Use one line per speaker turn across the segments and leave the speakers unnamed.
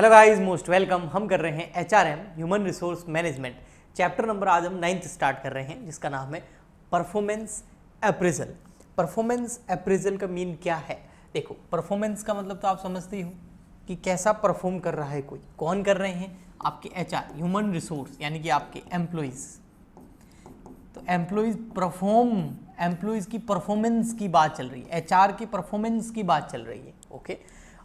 Hello guys, most welcome. हम कर रहे हैं HRM human resource management chapter number. आज हम 9th स्टार्ट कर रहे हैं जिसका नाम है परफॉर्मेंस अप्रेजल। परफॉर्मेंस अप्रेजल का मीन क्या है? देखो, परफॉर्मेंस का मतलब तो आप समझते ही हो कि कैसा परफॉर्म कर रहा है कोई। कौन कर रहे हैं? आपके HR ह्यूमन रिसोर्स यानी कि आपके एम्प्लॉइज। तो एम्प्लॉइज की परफॉर्मेंस की बात चल रही है, HR की परफॉर्मेंस की बात चल रही है। ओके।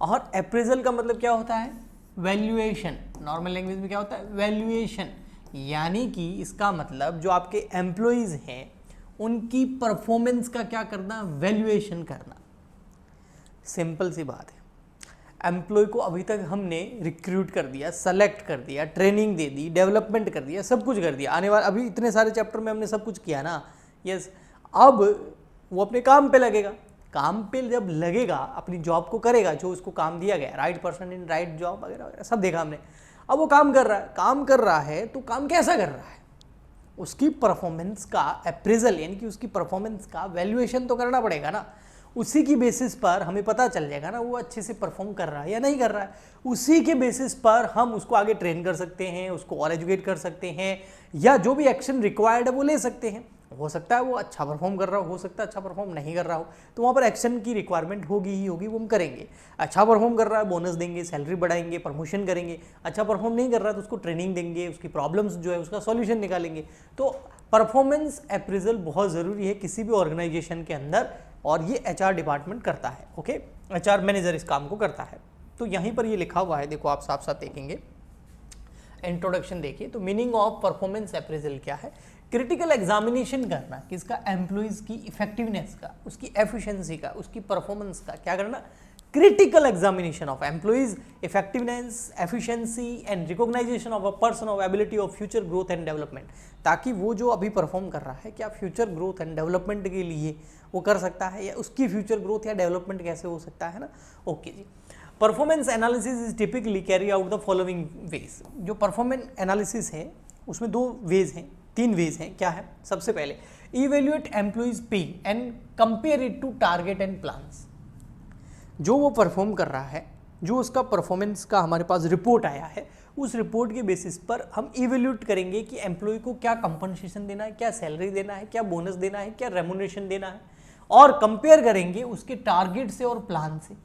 और अप्रेजल का मतलब क्या होता है? वैल्यूएशन। नॉर्मल लैंग्वेज में क्या होता है? वैल्यूएशन। यानी कि इसका मतलब जो आपके एम्प्लॉइज हैं उनकी परफॉर्मेंस का क्या करना? वैल्यूएशन करना। सिंपल सी बात है। एम्प्लॉय को अभी तक हमने रिक्रूट कर दिया, सेलेक्ट कर दिया, ट्रेनिंग दे दी, डेवलपमेंट कर दिया, सब कुछ कर दिया। आने वाले अभी इतने सारे चैप्टर में हमने सब कुछ किया ना। यस। अब वो अपने काम पे लगेगा। काम पे जब लगेगा, अपनी जॉब को करेगा जो उसको काम दिया गया, right person in right job वगैरह वगैरह सब देखा हमने। अब वो काम कर रहा है तो काम कैसा कर रहा है? उसकी परफॉर्मेंस का अप्रेजल यानी कि उसकी परफॉर्मेंस का वैल्यूएशन तो करना पड़ेगा ना। उसी की बेसिस पर हमें पता चल जाएगा ना वो अच्छे से परफॉर्म कर रहा है या नहीं कर रहा है। उसी के बेसिस पर हम उसको आगे ट्रेन कर सकते हैं, उसको और एजुकेट कर सकते हैं, या जो भी एक्शन रिक्वायर्ड है वो ले सकते हैं। हो सकता है वो अच्छा परफॉर्म कर रहा हो सकता है अच्छा परफॉर्म नहीं कर रहा हो, तो वहाँ पर एक्शन की रिक्वायरमेंट होगी ही होगी, वो हम करेंगे। अच्छा परफॉर्म कर रहा है, बोनस देंगे, सैलरी बढ़ाएंगे, प्रमोशन करेंगे। अच्छा परफॉर्म नहीं कर रहा है तो उसको ट्रेनिंग देंगे, उसकी प्रॉब्लम्स जो है उसका सॉल्यूशन निकालेंगे। तो परफॉर्मेंस अप्रेजल बहुत ज़रूरी है किसी भी ऑर्गेनाइजेशन के अंदर, और ये HR डिपार्टमेंट करता है। ओके, HR मैनेजर इस काम को करता है। तो यहीं पर ये लिखा हुआ है, देखो आप साफ साफ देखेंगे। इंट्रोडक्शन देखिए तो मीनिंग ऑफ परफॉर्मेंस अप्रेजल क्या है? क्रिटिकल एग्जामिनेशन करना किसका? एम्प्लॉइज की इफेक्टिवनेस का, उसकी एफिशिएंसी का, उसकी परफॉर्मेंस का। क्या करना? Critical examination of employees effectiveness, efficiency and recognisation of a person of ability of future growth and development. ताकि वो जो अभी परफॉर्म कर रहा है क्या फ्यूचर ग्रोथ एंड डेवलपमेंट के लिए वो कर सकता है, या उसकी फ्यूचर ग्रोथ या डेवलपमेंट कैसे हो सकता है ना। ओके जी। Performance analysis is typically carry out the following ways. जो परफॉर्मेंस एनालिसिस है उसमें तीन वेज हैं। क्या है? सबसे पहले evaluate employees pay and compare it to target and plans. जो वो परफॉर्म कर रहा है, जो उसका परफॉर्मेंस का हमारे पास रिपोर्ट आया है, उस रिपोर्ट के बेसिस पर हम इवेल्यूट करेंगे कि एम्प्लॉय को क्या कंपनसेशन देना है, क्या सैलरी देना है, क्या बोनस देना है, क्या रेमुनेशन देना है, और कंपेयर करेंगे उसके टारगेट से और प्लान से।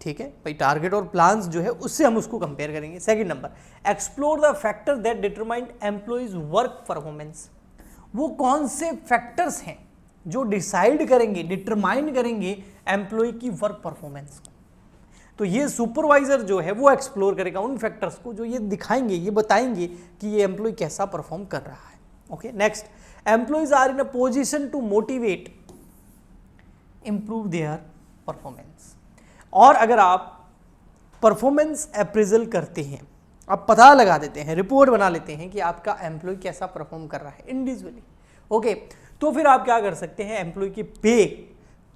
ठीक है भाई, टारगेट और प्लान्स जो है उससे हम उसको कंपेयर करेंगे। Second number, explore the factor that determine employees work performance. वो कौन से फैक्टर्स हैं जो डिसाइड करेंगे, डिटरमाइन करेंगे एम्प्लॉय की वर्क परफॉर्मेंस को। तो ये सुपरवाइजर जो है वो एक्सप्लोर करेगा उन फैक्टर्स को जो ये दिखाएंगे, ये बताएंगे कि ये एम्प्लॉय कैसा परफॉर्म कर रहा है। Okay, next, employees are in a position to motivate improve their performance. और अगर आप परफॉर्मेंस अप्रेजल करते हैं, आप पता लगा देते हैं, रिपोर्ट बना लेते हैं कि आपका एम्प्लॉय कैसा परफॉर्म कर रहा है इंडिविजुअली, ओके, तो फिर आप क्या कर सकते हैं? एम्प्लॉय के पे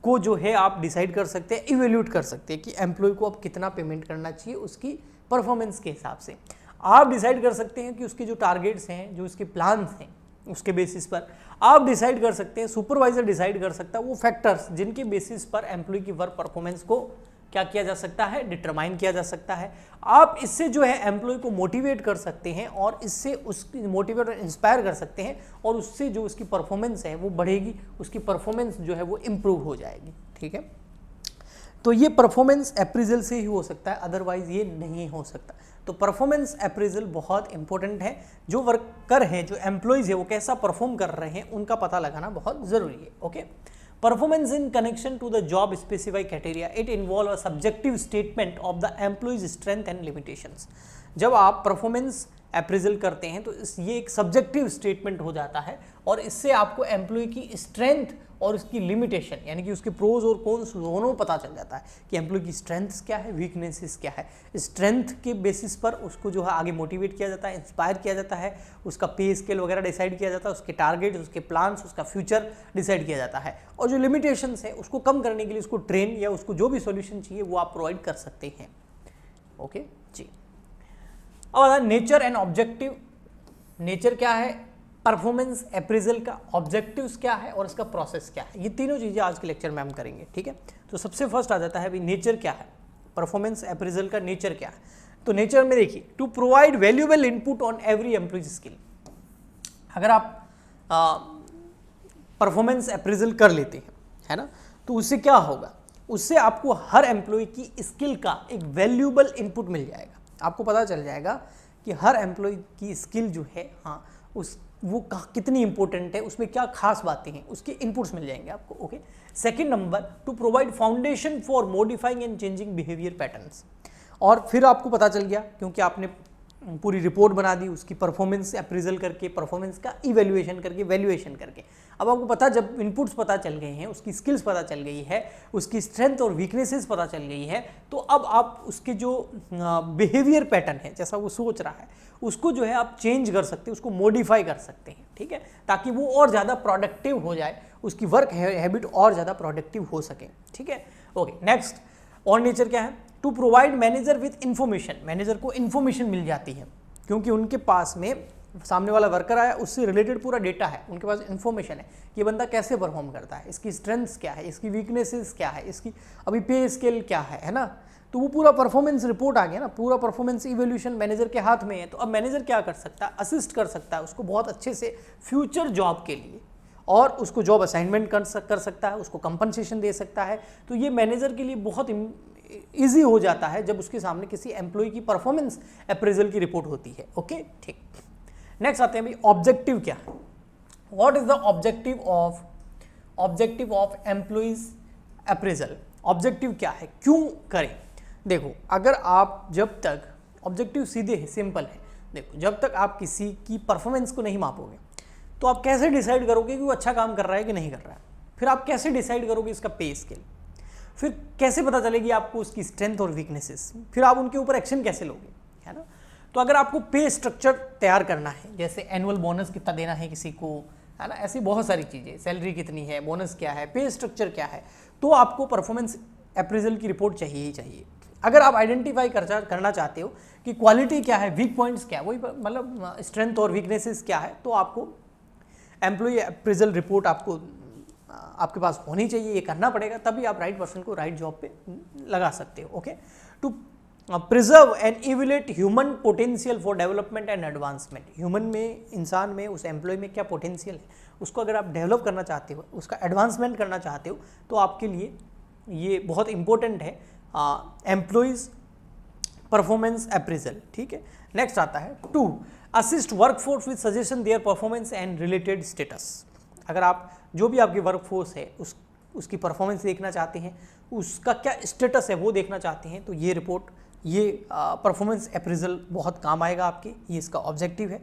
को जो है आप डिसाइड कर सकते हैं, इवेल्यूट कर सकते हैं कि एम्प्लॉय को अब कितना पेमेंट करना चाहिए उसकी परफॉर्मेंस के हिसाब से। आप डिसाइड कर सकते हैं कि उसके जो टारगेट्स हैं, जो उसके प्लान्स हैं, उसके बेसिस पर आप डिसाइड कर सकते हैं, सुपरवाइजर डिसाइड कर सकता है वो फैक्टर्स जिनके बेसिस पर एम्प्लॉय की वर्क परफॉर्मेंस को क्या किया जा सकता है? डिटरमाइन किया जा सकता है। आप इससे जो है एम्प्लॉय को मोटिवेट कर सकते हैं, और इससे उसकी मोटिवेट और इंस्पायर कर सकते हैं, और उससे जो उसकी परफॉर्मेंस है वो बढ़ेगी, उसकी परफॉर्मेंस जो है वो इम्प्रूव हो जाएगी। ठीक है, तो ये परफॉर्मेंस अप्रेजल से ही हो सकता है, अदरवाइज ये नहीं हो सकता। तो परफॉर्मेंस अप्रेजल बहुत इंपॉर्टेंट है। जो वर्कर हैं, जो एम्प्लॉयज है, वो कैसा परफॉर्म कर रहे हैं उनका पता लगाना बहुत जरूरी है। Okay, performance in connection to the job specified criteria, it involve a subjective statement of the employee's strength and limitations। जब आप परफॉर्मेंस अप्रेजल करते हैं तो ये एक सब्जेक्टिव स्टेटमेंट हो जाता है, और इससे आपको एम्प्लॉय की स्ट्रेंथ और उसकी लिमिटेशन यानी कि उसके प्रोज और कॉन्स दोनों पता चल जाता है कि एम्प्लॉय की स्ट्रेंथ्स क्या है, वीकनेसेस क्या है। स्ट्रेंथ के बेसिस पर उसको जो है आगे मोटिवेट किया जाता है, इंस्पायर किया जाता है, उसका पे स्केल वगैरह डिसाइड किया जाता है, उसके टारगेट्स, उसके प्लान्स, उसका फ्यूचर डिसाइड किया जाता है, और जो लिमिटेशंस है उसको कम करने के लिए उसको ट्रेन या उसको जो भी सॉल्यूशन चाहिए वो आप प्रोवाइड कर सकते हैं। ओके जी। अब नेचर एंड ऑब्जेक्टिव। नेचर क्या है परफॉर्मेंस अप्रेजल का, ऑब्जेक्टिव्स क्या है और इसका प्रोसेस क्या है, ये तीनों चीज़ें आज के लेक्चर में हम करेंगे। ठीक है, तो सबसे फर्स्ट आ जाता है भाई नेचर क्या है परफॉर्मेंस अप्रेजल का नेचर क्या है? तो नेचर में देखिए, to provide valuable input on every employees skill. अगर आप परफॉर्मेंस अप्रेजल कर लेते हैं, है ना, तो उससे क्या होगा, उससे आपको हर एम्प्लॉय की स्किल का एक वैल्यूएबल इनपुट मिल जाएगा। आपको पता चल जाएगा कि हर एम्प्लॉय की स्किल जो है, हाँ, वो कितनी इंपॉर्टेंट है, उसमें क्या खास बातें हैं, उसके इनपुट्स मिल जाएंगे आपको। Okay. Second number, to provide foundation for modifying and changing behaviour patterns. और फिर आपको पता चल गया, क्योंकि आपने पूरी रिपोर्ट बना दी, उसकी परफॉर्मेंस अप्रेजल करके, परफॉर्मेंस का इवैल्यूएशन करके, वैल्यूएशन करके, अब आपको पता, जब इनपुट्स पता चल गए हैं, उसकी स्किल्स पता चल गई है, उसकी स्ट्रेंथ और वीकनेसेस पता चल गई है, तो अब आप उसके जो बिहेवियर पैटर्न है, जैसा वो सोच रहा है, उसको जो है आप चेंज कर सकते हैं, उसको मॉडिफाई कर सकते हैं, ठीक है, ताकि वो और ज़्यादा प्रोडक्टिव हो जाए, उसकी वर्क हैबिट और ज़्यादा प्रोडक्टिव हो सके, ठीक है। ओके, नेक्स्ट और नेचर क्या है, to provide manager with information. Manager को इन्फॉर्मेशन मिल जाती है, क्योंकि उनके पास में सामने वाला वर्कर आया, उससे रिलेटेड पूरा डेटा है, उनके पास इन्फॉर्मेशन है कि बंदा कैसे परफॉर्म करता है, इसकी स्ट्रेंथ्स क्या है, इसकी वीकनेसेस क्या है, इसकी अभी पे स्केल क्या है ना, तो वो पूरा परफॉर्मेंस रिपोर्ट आ गया ना, पूरा परफॉर्मेंस इवैल्यूएशन मैनेजर के हाथ में है। तो अब मैनेजर क्या कर सकता है, असिस्ट कर सकता है उसको बहुत अच्छे से फ्यूचर जॉब के लिए, और उसको जॉब असाइनमेंट कर सकता है, उसको कंपनसेशन दे सकता है। तो ये मैनेजर के लिए बहुत ईजी हो जाता है जब उसके सामने किसी एम्प्लॉय की परफॉर्मेंस अप्रेजल की रिपोर्ट होती है। ओके, ठीक। नेक्स्ट आते हैं भाई, ऑब्जेक्टिव क्या है, what is the objective of employees appraisal. Objective क्या है, क्यों करें? देखो, अगर आप, जब तक ऑब्जेक्टिव सीधे है, सिंपल है, देखो, जब तक आप किसी की परफॉर्मेंस को नहीं मापोगे, तो आप कैसे डिसाइड करोगे कि वो अच्छा काम कर रहा है कि नहीं कर रहा है? फिर आप कैसे डिसाइड करोगे इसका पे स्केल? फिर कैसे पता चलेगी आपको उसकी स्ट्रेंथ और वीकनेसेस? फिर आप उनके ऊपर एक्शन कैसे लोगे, है ना? तो अगर आपको पे स्ट्रक्चर तैयार करना है, जैसे एनुअल बोनस कितना देना है किसी को, है ना, ऐसी बहुत सारी चीज़ें, सैलरी कितनी है, बोनस क्या है, पे स्ट्रक्चर क्या है, तो आपको परफॉर्मेंस अप्रेजल की रिपोर्ट चाहिए ही चाहिए। अगर आप आइडेंटिफाई करना चाहते हो कि क्वालिटी क्या है, वीक पॉइंट्स क्या है, वही मतलब स्ट्रेंथ और वीकनेसेस क्या है, तो आपको एम्प्लॉय अप्रेजल रिपोर्ट आपके पास होनी चाहिए, ये करना पड़ेगा, तभी आप राइट पर्सन को राइट जॉब पे लगा सकते हो। Okay, to preserve and evaluate human potential for development and advancement. Human में, इंसान में, उस एम्प्लॉय में क्या पोटेंशियल है, उसको अगर आप डेवलप करना चाहते हो, उसका एडवांसमेंट करना चाहते हो, तो आपके लिए ये बहुत इंपॉर्टेंट है एम्प्लॉयज परफॉर्मेंस अप्रेजल, ठीक है। नेक्स्ट आता है, to assist workforce with suggestion their performance and related status. अगर आप, जो भी आपकी वर्कफोर्स है, उसकी परफॉर्मेंस देखना चाहते हैं, उसका क्या स्टेटस है वो देखना चाहते हैं, तो ये रिपोर्ट, ये परफॉर्मेंस अप्रेजल बहुत काम आएगा आपके, ये इसका ऑब्जेक्टिव है।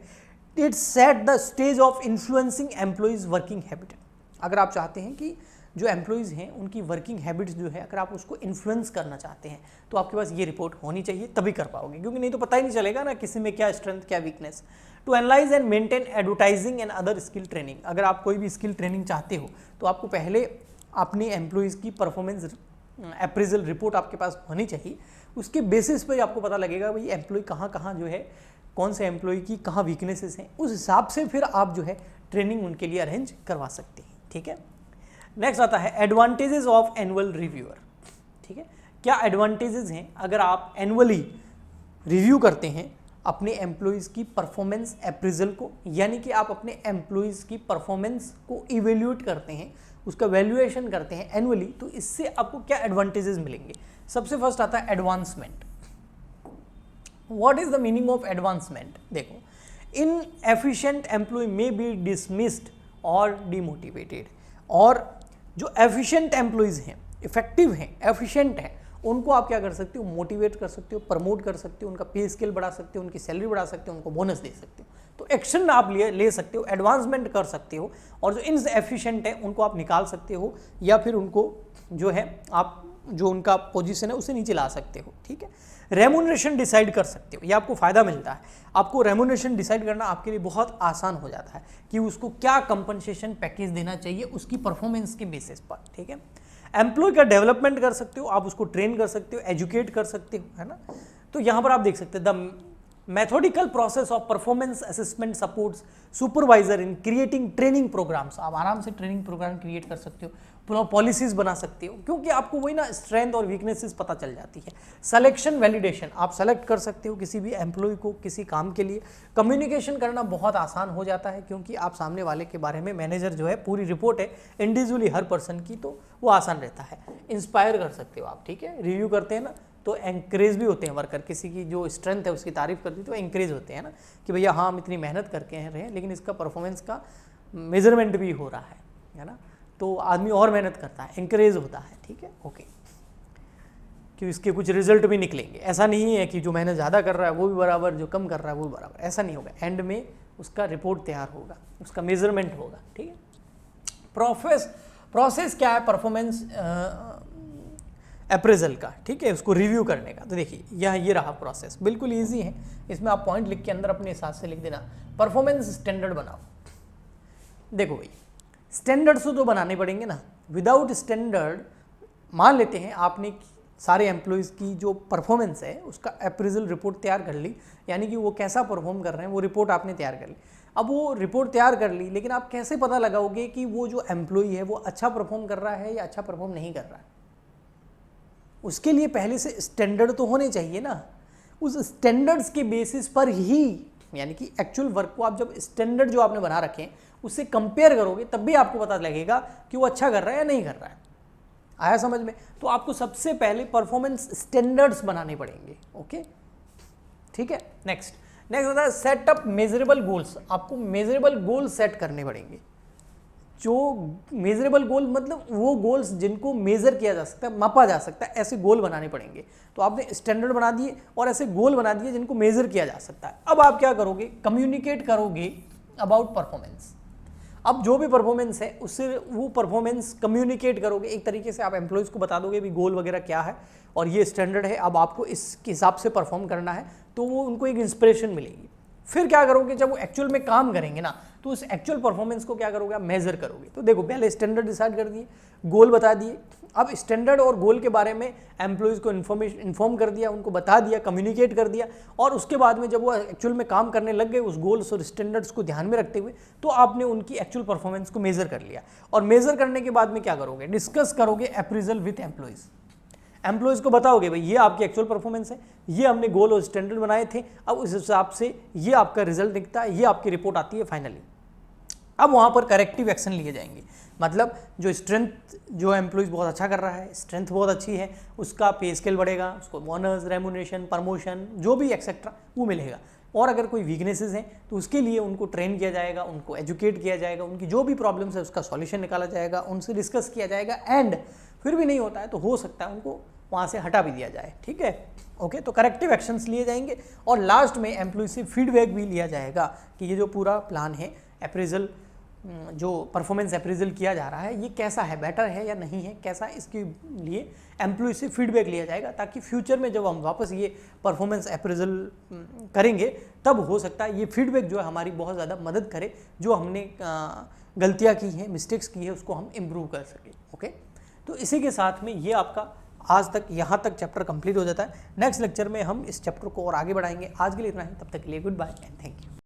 It set the stage of influencing employees working habit. अगर आप चाहते हैं कि जो एम्प्लॉयज़ हैं उनकी वर्किंग हैबिट्स जो है, अगर आप उसको इन्फ्लुएंस करना चाहते हैं, तो आपके पास ये रिपोर्ट होनी चाहिए, तभी कर पाओगे, क्योंकि नहीं तो पता ही नहीं चलेगा ना किसी में क्या स्ट्रेंथ, क्या weakness. To analyse and maintain advertising and other skill training. अगर आप कोई भी स्किल ट्रेनिंग चाहते हो, तो आपको पहले अपने एम्प्लॉयज़ की परफॉर्मेंस अप्रेजल रिपोर्ट आपके पास होनी चाहिए। उसके बेसिस पर आपको पता लगेगा भाई एम्प्लॉय कहाँ कहाँ जो है, कौन से एम्प्लॉय की कहाँ वीकनेसेस हैं, उस हिसाब से फिर आप जो है ट्रेनिंग उनके लिए अरेंज करवा सकते हैं, ठीक है। नेक्स्ट आता है एडवांटेजेस ऑफ एनुअल रिव्यूअर, ठीक है। क्या एडवांटेजेस हैं अगर आप एनुअली रिव्यू करते हैं अपने एम्प्लॉयज़ की परफॉर्मेंस अप्रेजल को, यानी कि आप अपने एम्प्लॉयज़ की परफॉर्मेंस को इवेल्यूएट करते हैं, उसका वैल्यूएशन करते हैं एनुअली, तो इससे आपको क्या एडवांटेजेस मिलेंगे? सबसे फर्स्ट आता है advancement. What is the meaning of advancement? देखो, inefficient employee may be dismissed और डिमोटिवेटेड। और जो एफिशिएंट एम्प्लॉयज़ हैं, इफेक्टिव हैं, एफिशिएंट हैं, उनको आप क्या कर सकते हो, मोटिवेट कर सकते हो, प्रमोट कर सकते हो, उनका पे स्केल बढ़ा सकते हो, उनकी सैलरी बढ़ा सकते हो, उनको बोनस दे सकते हो। तो एक्शन आप ले सकते हो, एडवांसमेंट कर सकते हो, और जो इनएफिशिएंट है उनको आप निकाल सकते हो, या फिर उनको जो है आप, जो उनका पोजीशन है उसे नीचे ला सकते हो, ठीक है। रेम्यूनरेशन डिसाइड कर सकते हो, ये आपको फायदा मिलता है। आपको रेम्यूनरेशन डिसाइड करना आपके लिए बहुत आसान हो जाता है कि उसको क्या कंपनसेशन पैकेज देना चाहिए उसकी परफॉर्मेंस के बेसिस पर, ठीक है। एम्प्लॉय का डेवलपमेंट कर सकते हो, आप उसको ट्रेन कर सकते हो, एजुकेट कर सकते हो, है ना। तो यहाँ पर आप देख सकते हैं the methodical process of performance assessment supports supervisor in creating training programmes. आप आराम से ट्रेनिंग प्रोग्राम क्रिएट कर सकते हो, पॉलिसीज बना सकते हो, क्योंकि आपको वही ना स्ट्रेंथ और वीकनेसेस पता चल जाती है। सिलेक्शन वैलिडेशन, आप सेलेक्ट कर सकते हो किसी भी एम्प्लॉय को किसी काम के लिए। कम्युनिकेशन करना बहुत आसान हो जाता है, क्योंकि आप सामने वाले के बारे में, मैनेजर जो है पूरी रिपोर्ट है इंडिविजुअली हर पर्सन की, तो वो आसान रहता है। इंस्पायर कर सकते हो आप, ठीक है, रिव्यू करते हैं ना तो एंकरेज भी होते हैं वर्कर, किसी की जो स्ट्रेंथ है उसकी तारीफ करती है तो एंकरेज होते हैं ना कि भैया हाँ हम इतनी मेहनत करके रहे हैं, लेकिन इसका परफॉर्मेंस का मेजरमेंट भी हो रहा है ना, तो आदमी और मेहनत करता है, एंकरेज होता है, ठीक है, ओके, कि इसके कुछ रिजल्ट भी निकलेंगे। ऐसा नहीं है कि जो मेहनत ज़्यादा कर रहा है वो भी बराबर, जो कम कर रहा है वो भी बराबर, ऐसा नहीं होगा। एंड में उसका रिपोर्ट तैयार होगा, उसका मेजरमेंट होगा, ठीक है। प्रोसेस क्या है परफॉर्मेंस अप्रेजल का, ठीक है, उसको रिव्यू करने का। तो देखिए ये रहा प्रोसेस, बिल्कुल इजी है। इसमें आप पॉइंट लिख के अंदर अपने हिसाब से लिख देना। परफॉर्मेंस स्टैंडर्ड बनाओ। देखो भाई, स्टैंडर्ड्स तो बनाने पड़ेंगे ना, विदाउट स्टैंडर्ड मान लेते हैं आपने सारे एम्प्लॉयज़ की जो परफॉर्मेंस है उसका अप्रेजल रिपोर्ट तैयार कर ली, यानी कि वो कैसा परफॉर्म कर रहे हैं वो रिपोर्ट आपने तैयार कर ली। अब वो रिपोर्ट तैयार कर ली, लेकिन आप कैसे पता लगाओगे कि वो जो एम्प्लॉय है वो अच्छा परफॉर्म कर रहा है या अच्छा परफॉर्म नहीं कर रहा है? उसके लिए पहले से स्टैंडर्ड तो होने चाहिए ना। उस स्टैंडर्ड्स के बेसिस पर ही, यानी कि एक्चुअल वर्क को आप जब स्टैंडर्ड जो आपने बना रखे हैं उससे कंपेयर करोगे तब भी आपको पता लगेगा कि वो अच्छा कर रहा है या नहीं कर रहा है। आया समझ में? तो आपको सबसे पहले परफॉर्मेंस स्टैंडर्ड्स बनाने पड़ेंगे, ओके, ठीक है। नेक्स्ट होता है सेटअप मेजरेबल गोल्स। आपको मेजरेबल गोल सेट करने पड़ेंगे। जो मेजरेबल गोल मतलब वो गोल्स जिनको मेजर किया जा सकता है, मापा जा सकता है, ऐसे गोल बनाने पड़ेंगे। तो आपने स्टैंडर्ड बना दिए और ऐसे गोल बना दिए जिनको मेजर किया जा सकता है। अब आप क्या करोगे? कम्युनिकेट करोगे अबाउट परफॉर्मेंस। अब जो भी परफॉर्मेंस है उससे वो परफॉर्मेंस कम्युनिकेट करोगे, एक तरीके से आप एम्प्लॉयज़ को बता दोगे भी गोल वगैरह क्या है और ये स्टैंडर्ड है, अब आपको इस हिसाब से परफॉर्म करना है, तो वो उनको एक इंस्पिरेशन मिलेगी। फिर क्या करोगे? जब वो एक्चुअल में काम करेंगे ना, तो उस एक्चुअल परफॉर्मेंस को क्या करोगे? आप मेजर करोगे। तो देखो, पहले स्टैंडर्ड डिसाइड कर दिए, गोल बता दिए। अब स्टैंडर्ड और गोल के बारे में एम्प्लॉयज़ को इन्फॉर्म कर दिया, उनको बता दिया, कम्युनिकेट कर दिया, और उसके बाद में जब वो एक्चुअल में काम करने लग गए उस गोल्स और स्टैंडर्ड्स को ध्यान में रखते हुए, तो आपने उनकी एक्चुअल परफॉर्मेंस को मेजर कर लिया। और मेजर करने के बाद में क्या करोगे? डिस्कस करोगे अप्रेजल विथ एम्प्लॉयज़। एम्प्लॉयज़ को बताओगे भाई ये आपकी एक्चुअल परफॉर्मेंस है, ये हमने गोल और स्टैंडर्ड बनाए थे, अब उस हिसाब से ये आपका रिजल्ट दिखता है, ये आपकी रिपोर्ट आती है फाइनली। अब वहाँ पर करेक्टिव एक्शन लिए जाएंगे। मतलब जो स्ट्रेंथ, जो एम्प्लॉयज़ बहुत अच्छा कर रहा है, स्ट्रेंथ बहुत अच्छी है, उसका पे स्केल बढ़ेगा, उसको बोनस, रेमुनेशन, प्रमोशन, जो भी एक्सेट्रा वो मिलेगा। और अगर कोई वीकनेसेस हैं तो उसके लिए उनको ट्रेन किया जाएगा, उनको एजुकेट किया जाएगा, उनकी जो भी प्रॉब्लम्स है उसका सॉल्यूशन निकाला जाएगा, उनसे डिस्कस किया जाएगा। एंड फिर भी नहीं होता है तो हो सकता है उनको वहाँ से हटा भी दिया जाए, ठीक है, ओके। तो करेक्टिव एक्शंस लिए जाएंगे और लास्ट में एम्प्लॉय से फीडबैक भी लिया जाएगा कि ये जो पूरा प्लान है अप्रेजल, जो परफॉर्मेंस अप्रेजल किया जा रहा है, ये कैसा है, बेटर है या नहीं है, कैसा, इसके लिए एम्प्लॉय से फीडबैक लिया जाएगा, ताकि फ्यूचर में जब हम वापस ये परफॉर्मेंस अप्रेजल करेंगे तब हो सकता है ये फीडबैक जो है हमारी बहुत ज़्यादा मदद करे, जो हमने गलतियाँ की हैं, मिस्टेक्स की है, उसको हम इम्प्रूव कर सकें, ओके। तो इसी के साथ में ये आपका आज तक यहाँ तक चैप्टर कंप्लीट हो जाता है। नेक्स्ट लेक्चर में हम इस चैप्टर को और आगे बढ़ाएंगे। आज के लिए इतना ही, तब तक के लिए goodbye and thank you.